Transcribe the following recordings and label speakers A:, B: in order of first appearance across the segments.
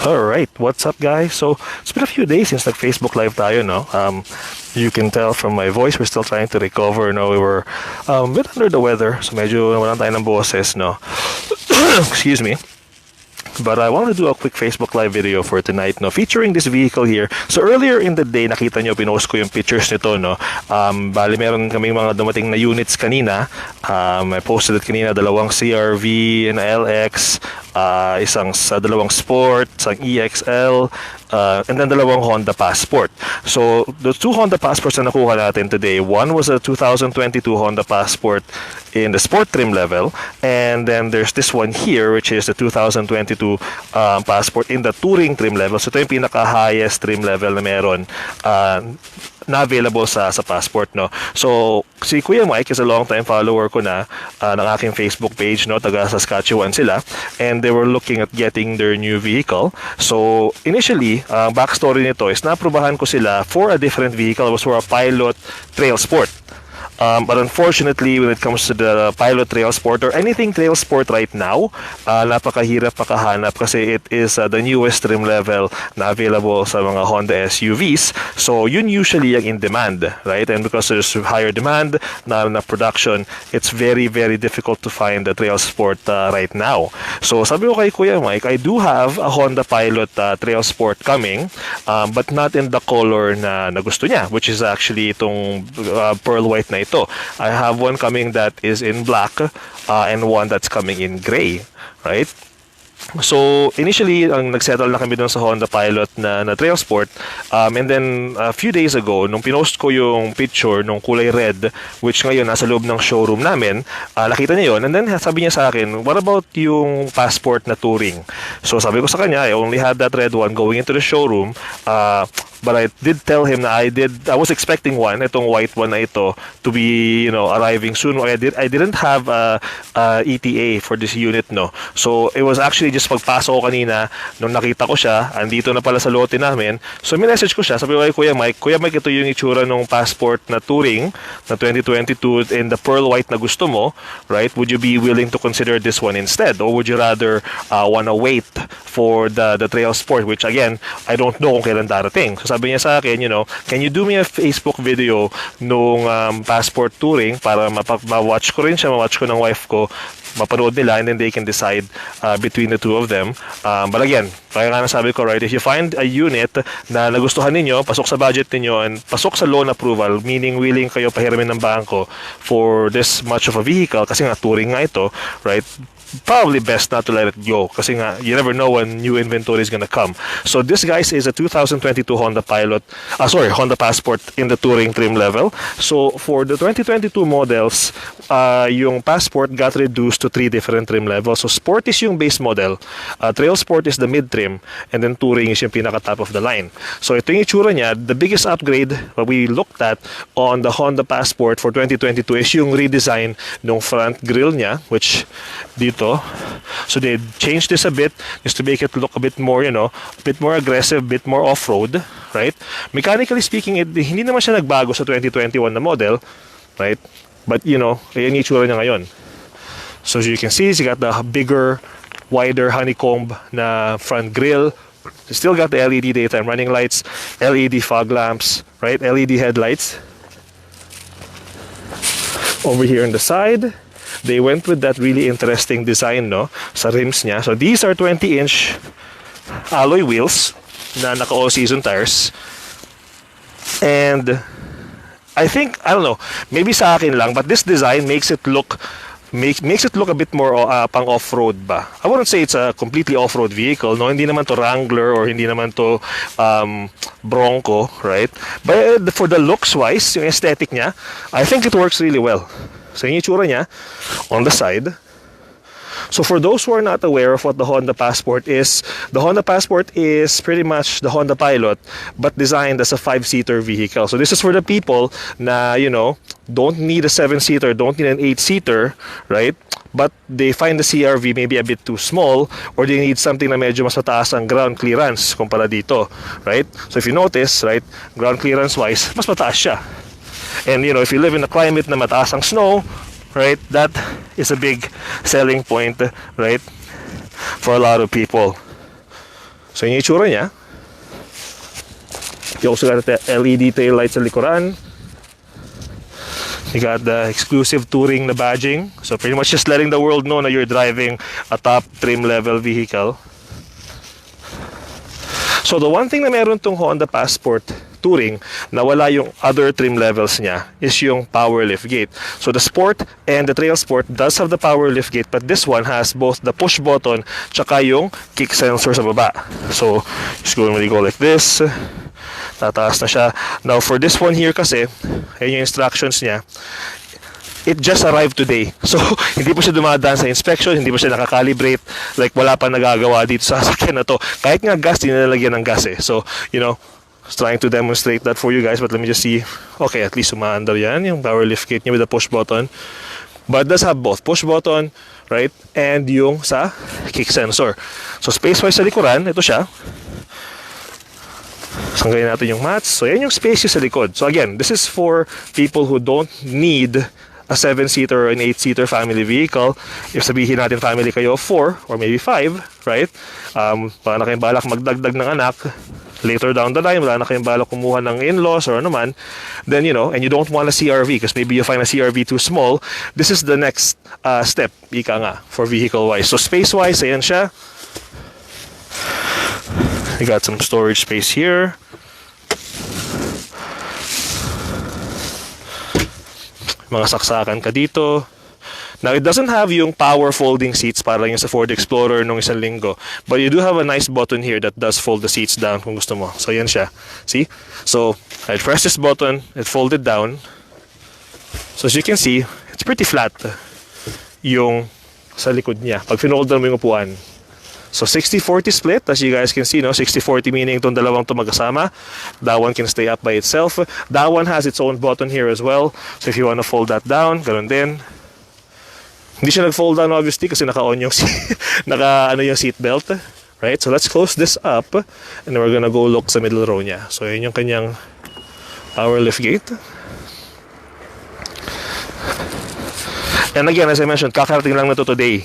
A: Alright, what's up guys? So, it's been a few days since nag-Facebook Live tayo, no? You can tell from my voice, we're still trying to recover, no? We were a bit under the weather, so medyo nawalan tayo ng boses, no? Excuse me. But I wanted to do a quick Facebook Live video for tonight, no, featuring this vehicle here. So earlier in the day, nakita nyo, pinost ko yung pictures nito, no. Bali, meron kaming mga dumating na units kanina. I posted it kanina, dalawang CRV and LX, isang dalawang Sport, isang EXL, and then dalawang Honda Passport. So the two Honda Passports na nakuha natin today, one was a 2022 Honda Passport in the Sport trim level, and then there's this one here which is the 2022 Passport in the Touring trim level. So ito yung pinaka-highest trim level na meron na available sa Passport, no. So si Kuya Mike is a long time follower ko na ng aking Facebook page, no, taga Saskatchewan sila, and they were looking at getting their new vehicle. So initially, backstory nito is naaprubahan ko sila for a different vehicle. It was for a Pilot Trail Sport. But unfortunately, when it comes to the Pilot Trail Sport or anything Trail Sport right now, napakahirap makahanap kasi it is the newest trim level na available sa mga Honda SUVs. So yun usually ang in demand, right? And because there's higher demand na production, it's very, very difficult to find the Trail Sport right now. So sabi ko kay Kuya Mike, I do have a Honda Pilot Trail Sport coming, but not in the color na gusto niya, which is actually itong pearl white na ito. I have one coming that is in black and one that's coming in gray, right? So initially, nagsettle na kami dun sa Honda Pilot na Trail Sport, and then a few days ago, nung pinost ko yung picture nung kulay red, which ngayon nasa loob ng showroom namin, nakita niya yun, and then sabi niya sa akin, what about yung Passport na Touring? So sabi ko sa kanya, I only had that red one going into the showroom, but I did tell him na I was expecting one, itong white one na ito, to be, arriving soon. I didn't have ETA for this unit, no. So it was actually just pagpasok ko kanina, nung nakita ko siya, andito na pala sa lote namin. So message ko siya, sabi ko kay Kuya Mike, ito yung itsura ng Passport na Touring na 2022 in the pearl white na gusto mo, right? Would you be willing to consider this one instead? Or would you rather wanna wait for the Trail Sport, which again, I don't know kung kailan darating. So sabi niya sa akin, can you do me a Facebook video nung Passport Touring para ma-watch ko rin siya, ma-watch ko ng wife ko, mapanood nila, and then they can decide between the two of them. But again, kaya nga nasabi ko, right, if you find a unit na nagustuhan ninyo, pasok sa budget ninyo, and pasok sa loan approval, meaning willing kayo pahiramin ng bangko for this much of a vehicle, kasi nga touring nga ito, right, probably best not to let it go kasi nga you never know when new inventory is gonna come. So this, guys, is a 2022 Honda Passport in the Touring trim level. So for the 2022 models, yung Passport got reduced to 3 different trim levels. So Sport is yung base model, Trail Sport is the mid trim, and then Touring is yung pinaka top of the line. So ito yung itsura niya. The biggest upgrade that we looked at on the Honda Passport for 2022 is yung redesign ng front grille niya, which dito. So they changed this a bit just to make it look a bit more, a bit more aggressive, a bit more off-road, right? Mechanically speaking, hindi naman siya nagbago sa 2021 na model, right? But, ayan yung itsura niya ngayon. So as you can see, you got the bigger, wider honeycomb na front grille. You still got the LED daytime running lights, LED fog lamps, right? LED headlights. Over here on the side, they went with that really interesting design, no, sa rims niya. So these are 20-inch alloy wheels na naka all-season tires. And I don't know, maybe sa akin lang, but this design makes it look a bit more pang off-road ba. I wouldn't say it's a completely off-road vehicle, no, hindi naman to Wrangler or hindi naman to Bronco, right? But for the looks wise, yung aesthetic niya, I think it works really well. So yung itsura niya on the side. So for those who are not aware of what the Honda Passport is pretty much the Honda Pilot but designed as a 5-seater vehicle. So this is for the people na, don't need a 7-seater, don't need an 8-seater, right? But they find the CRV maybe a bit too small, or they need something na medyo mas mataas ang ground clearance kumpara dito, right? So if you notice, right, ground clearance wise, mas mataas siya. And if you live in a climate na mataas ang snow, right, that is a big selling point, right, for a lot of people. So yun yung itsura niya. You also got the LED tail lights sa likuran. You got the exclusive touring na badging. So pretty much just letting the world know na you're driving a top trim level vehicle. So the one thing na meron tong Honda Passport Touring na wala yung other trim levels niya is yung power liftgate. So the Sport and the Trail Sport does have the power liftgate, but this one has both the push button tsaka yung kick sensor sa baba. So just go like this. Tataas na siya. Now for this one here kasi, ayun yung instructions niya. It just arrived today. So hindi pa siya dumadaan sa inspection, hindi pa siya nakakalibrate. Like wala pa nagagawa dito sa sasakyan na to. Kahit nga gas, nilalagyan ng gas eh. So, you know, trying to demonstrate that for you guys, but let me just see. Okay, at least umaandar yan, yung power liftgate niya with the push button. But it does have both push button, right, and yung sa kick sensor. So space-wise sa likuran, ito siya. Sanggayin natin yung mats. So yan yung space sa likod. So again, this is for people who don't need a 7-seater or an 8-seater family vehicle. If sabihin natin family kayo of 4 or maybe 5, right? Para na kayong balak magdagdag ng anak, later down the line, wala na kayong balak kumuha ng in-laws or ano man, then you know, and you don't want a CRV because maybe you find a CRV too small, this is the next step, ika nga, for vehicle-wise. So space-wise, ayan siya. You got some storage space here. Mga saksakan ka dito. Now, it doesn't have yung power folding seats para yung sa Ford Explorer nung isang linggo. But you do have a nice button here that does fold the seats down kung gusto mo. So, yan siya. See? So, I press this button. It folded down. So, as you can see, it's pretty flat yung sa likod niya. Pag finolder mo yung upuan. So 60-40 split, as you guys can see, no? 60-40 meaning itong dalawang to magkasama. That one can stay up by itself. That one has its own button here as well. So if you want to fold that down, ganun din. Hindi siya nag-fold down obviously kasi naka-on yung yung seat belt. Right? So let's close this up and then we're gonna go look sa middle row niya. So yun yung kanyang power liftgate. And again, as I mentioned, kakarating lang na to today.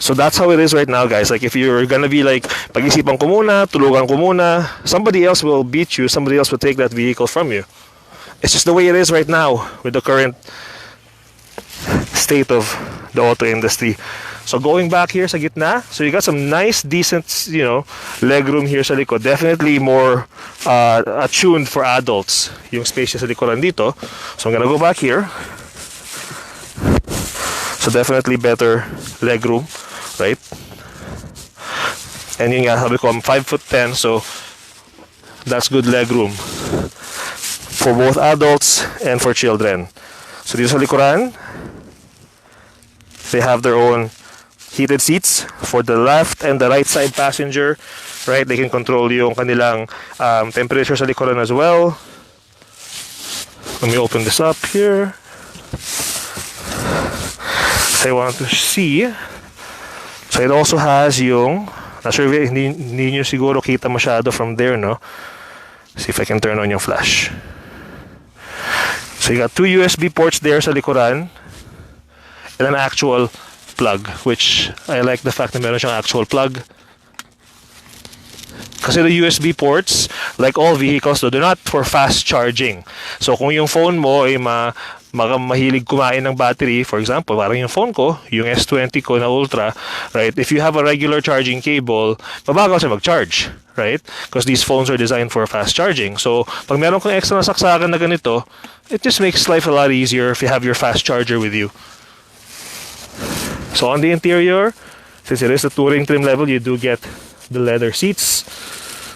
A: So that's how it is right now, guys. Like if you're gonna be like, pag-isipan ko muna, tulugan ko muna, somebody else will beat you, somebody else will take that vehicle from you. It's just the way it is right now with the current state of the auto industry. So going back here sa gitna, so you got some nice, decent, you know, legroom here sa likod. Definitely more attuned for adults yung space sa likuran dito. So I'm gonna go back here. So definitely better legroom. Right? And yun nga, sabi ko, I'm 5'10", so that's good leg room for both adults and for children. So dito sa likuran, they have their own heated seats for the left and the right side passenger. Right? They can control yung kanilang temperature sa likuran as well. Let me open this up here. So I want to see. So it also has yung, not sure if hindi nyo siguro kita masyado from there, no? See if I can turn on yung flash. So you got 2 USB ports there sa likuran and an actual plug, which I like the fact na meron siyang actual plug. Kasi the USB ports, like all vehicles, they're not for fast charging. So kung yung phone mo ay mahilig kumain ng battery, for example, parang yung phone ko, yung S20 ko na Ultra, right? If you have a regular charging cable, mabagal siya mag-charge, right? Because these phones are designed for fast charging. So pag meron kang extra na saksakan na ganito, it just makes life a lot easier if you have your fast charger with you. So on the interior, since it is the touring trim level, you do get the leather seats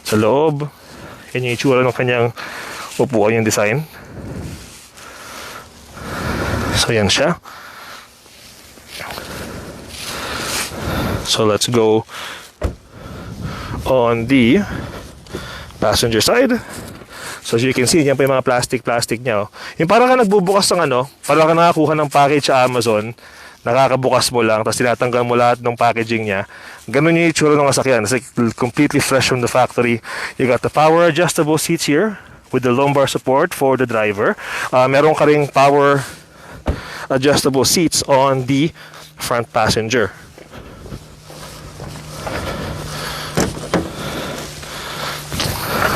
A: sa loob. Yan yung itsura ng kanyang upuan, yung design. So yan siya. So let's go on the passenger side. So as you can see, yan pa yung mga plastic niya. Oh. Yung parang ka nagbubukas ng parang ka nakakuha ng package sa Amazon, nakakabukas mo lang, tapos tinatanggal mo lahat ng packaging niya. Ganun yung itsura ng sasakyan. It's like completely fresh from the factory. You got the power adjustable seats here with the lumbar support for the driver. Meron ka ring power adjustable seats on the front passenger.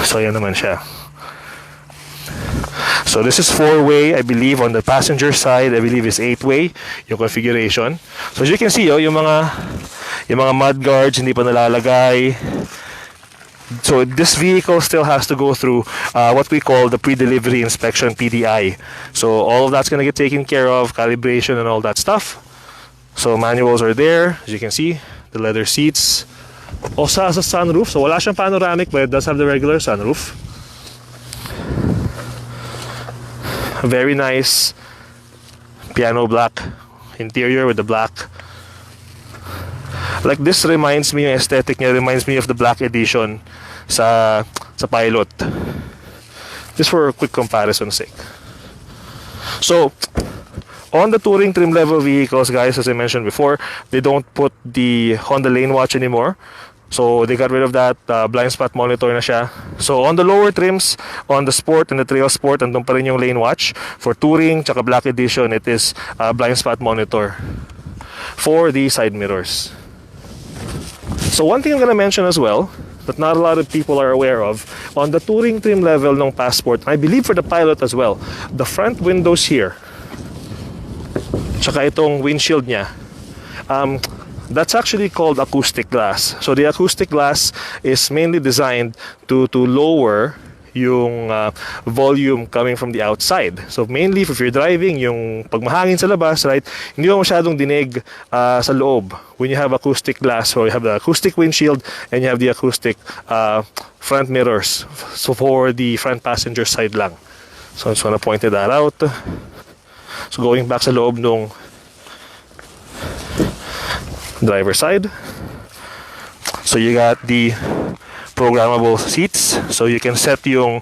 A: So yan naman siya. So this is 4-way, I believe. On the passenger side, I believe is 8-way yung configuration. So as you can see, yung mga mud guards hindi pa nalalagay. So this vehicle still has to go through what we call the pre-delivery inspection, PDI. So all of that's gonna get taken care of, calibration and all that stuff. So manuals are there, as you can see, the leather seats. Also has a sunroof, so wala siyang panoramic, but it does have the regular sunroof. Very nice piano black interior with the black. Like this reminds me, yung aesthetic niya reminds me of the black edition sa Pilot. Just for a quick comparison sake. So on the touring trim level vehicles, guys, as I mentioned before, they don't put the Honda lane watch anymore. So they got rid of that, blind spot monitor na siya. So on the lower trims, on the Sport and the Trail Sport, andun pa rin yung lane watch. For Touring, tsaka Black Edition, it is blind spot monitor for the side mirrors. So one thing I'm gonna mention as well, that not a lot of people are aware of, on the Touring trim level ng Passport, I believe for the Pilot as well, the front windows here, tsaka itong windshield niya, that's actually called acoustic glass. So the acoustic glass is mainly designed to lower yung volume coming from the outside. So mainly if you're driving, yung pag mahangin sa labas, right, hindi mo masyadong dinig sa loob when you have acoustic glass. So you have the acoustic windshield and you have the acoustic front mirrors. So for the front passenger side lang. So I just want to point that out. So going back sa loob nung driver side, so you got the programmable seats, so you can set yung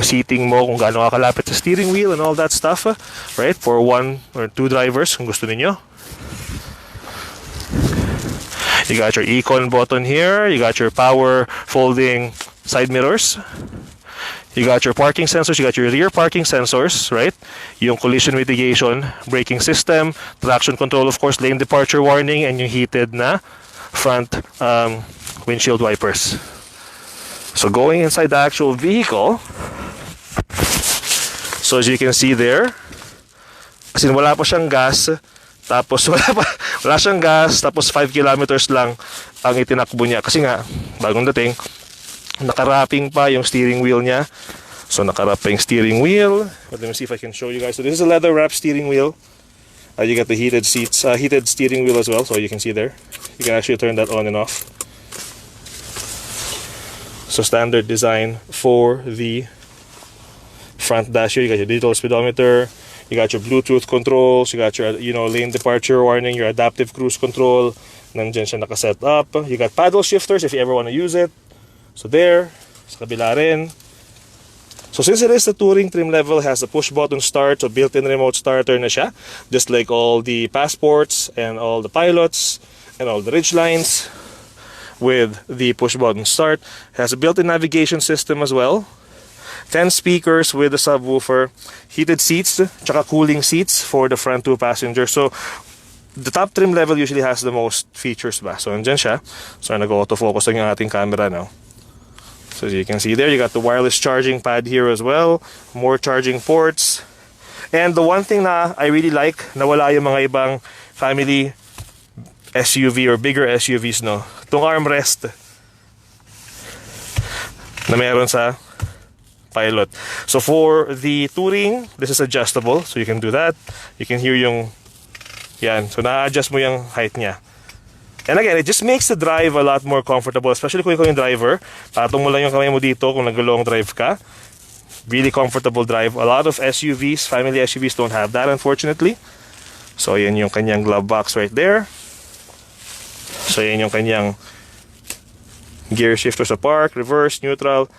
A: seating mo kung gaano ka kalapit sa steering wheel and all that stuff, right, for 1 or 2 drivers kung gusto niyo. You got your econ button here, you got your power folding side mirrors, you got your parking sensors, you got your rear parking sensors, right? Yung collision mitigation, braking system, traction control, of course, lane departure warning, and yung heated na front windshield wipers. So going inside the actual vehicle, so as you can see there, kasi wala pa siyang gas, tapos wala siyang gas, tapos 5 kilometers lang ang itinakbo niya. Kasi nga, bagong dating, naka-wrapping pa yung steering wheel niya. So naka-wrap pa yung steering wheel. But let me see if I can show you guys. So this is a leather wrap steering wheel. You got the heated seats, heated steering wheel as well. So you can see there. You can actually turn that on and off. So standard design for the front dash here. You got your digital speedometer. You got your Bluetooth controls. You got your lane departure warning. Your adaptive cruise control. Nandiyan siya naka-set up. You got paddle shifters if you ever want to use it. So there, sa kabila rin. So since it is the touring trim level, it has a push button start, so built-in remote starter na siya, just like all the Passports and all the Pilots and all the Ridgelines with the push button start. It has a built-in navigation system as well. 10 speakers with a subwoofer, heated seats, tsaka cooling seats for the front 2 passengers. So the top trim level usually has the most features ba. So andyan siya. So nag-autofocus lang yung ating camera now. So as you can see there, you got the wireless charging pad here as well, more charging ports. And the one thing na I really like, na wala yung mga ibang family SUV or bigger SUVs, no, itong armrest na meron sa Pilot. So for the touring, this is adjustable, so you can do that. You can hear yung yan, so na-adjust mo yung height niya. And again, it just makes the drive a lot more comfortable, especially kung ikaw yung driver. Patong mo lang yung kamay mo dito kung nag-long drive ka. Really comfortable drive. A lot of SUVs, family SUVs don't have that, unfortunately. So yan yung kanyang glove box right there. So yan yung kanyang gear shifter sa park, reverse, neutral,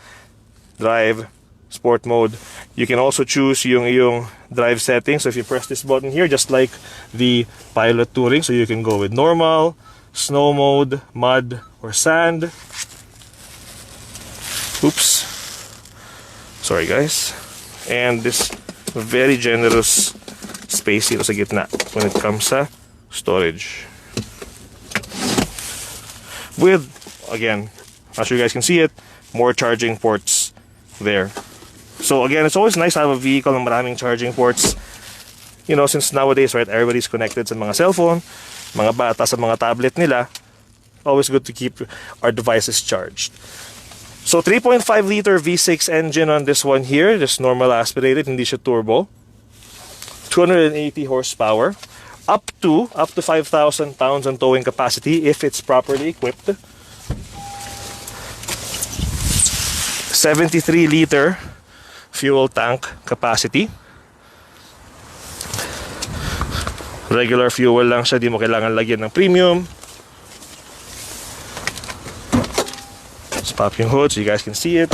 A: drive, sport mode. You can also choose yung drive settings. So if you press this button here, just like the Pilot Touring, so you can go with normal, snow mode, mud, or sand. Oops. Sorry guys. And this very generous space dito sa gitna when it comes sa storage. With, again, not sure you guys can see it, more charging ports there. So again, it's always nice to have a vehicle ng maraming charging ports. You know, since nowadays, right, everybody's connected sa mga cellphone, mga bata sa mga tablet nila. Always good to keep our devices charged. So 3.5 liter V6 engine on this one here, just normal aspirated, hindi siya turbo. 280 horsepower, up to 5,000 pounds on towing capacity if it's properly equipped. 73 liter fuel tank capacity. Regular fuel lang siya, di mo kailangan lagyan ng premium. Let's pop yung hood so you guys can see it.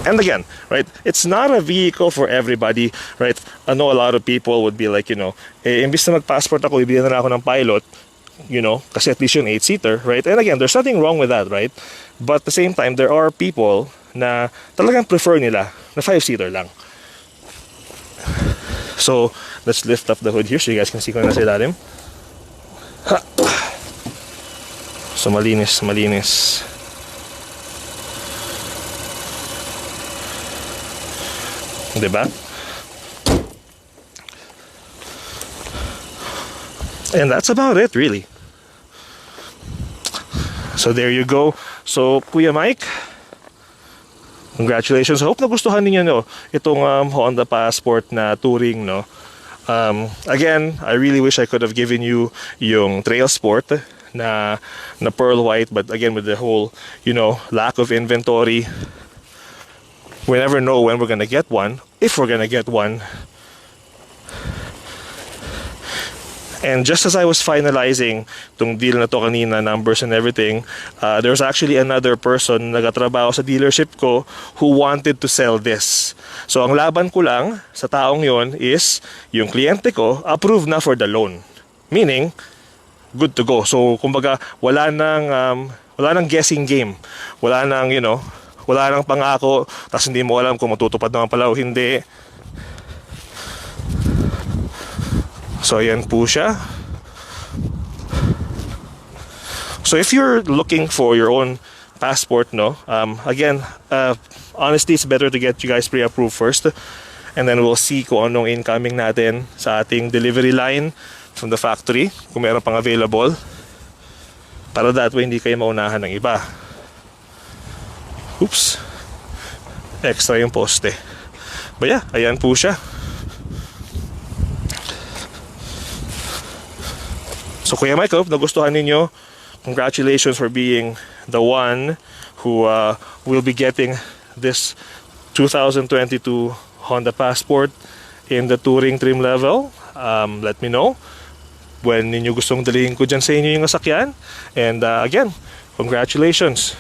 A: And again, right, it's not a vehicle for everybody, right? I know a lot of people would be like, you know, imbis na mag-passport ako, ibigyan na ako ng pilot, you know, kasi at least yung 8-seater, right? And again, there's nothing wrong with that, right? But at the same time, there are people na talagang prefer nila na 5-seater lang. So, let's lift up the hood here so you guys can see kung nasa ilalim. Ha! So, malinis, malinis. Diba? And that's about it, really. So there you go. So Kuya Mike, congratulations. I hope nagustuhan niyo no itong Honda Passport na touring, no. Again, I really wish I could have given you yung Trail Sport na pearl white, but again with the whole, you know, lack of inventory, we never know when we're gonna get one, if we're gonna get one. And just as I was finalizing tong deal na to kanina, numbers and everything, there's actually another person na nagatrabaho sa dealership ko who wanted to sell this. So ang laban ko lang sa taong yon is yung kliyente ko approved na for the loan. Meaning, good to go. So kumbaga wala nang guessing game. Wala nang, you know, wala nang pangako tapos hindi mo alam kung matutupad naman pala o hindi. So ayan po siya. So if you're looking for your own passport, no, again, honestly, it's better to get you guys pre-approved first, and then we'll see kung anong incoming natin sa ating delivery line from the factory, kung meron pang available, para that way hindi kayo maunahan ng iba. Oops, extra yung poste. But yeah, ayan po siya. So Kuya Mike, hope nagustuhan ninyo. Congratulations for being the one who will be getting this 2022 Honda Passport in the touring trim level. Let me know when ninyo gustong dalhin ko dyan sa inyo yung sasakyan. And again, congratulations.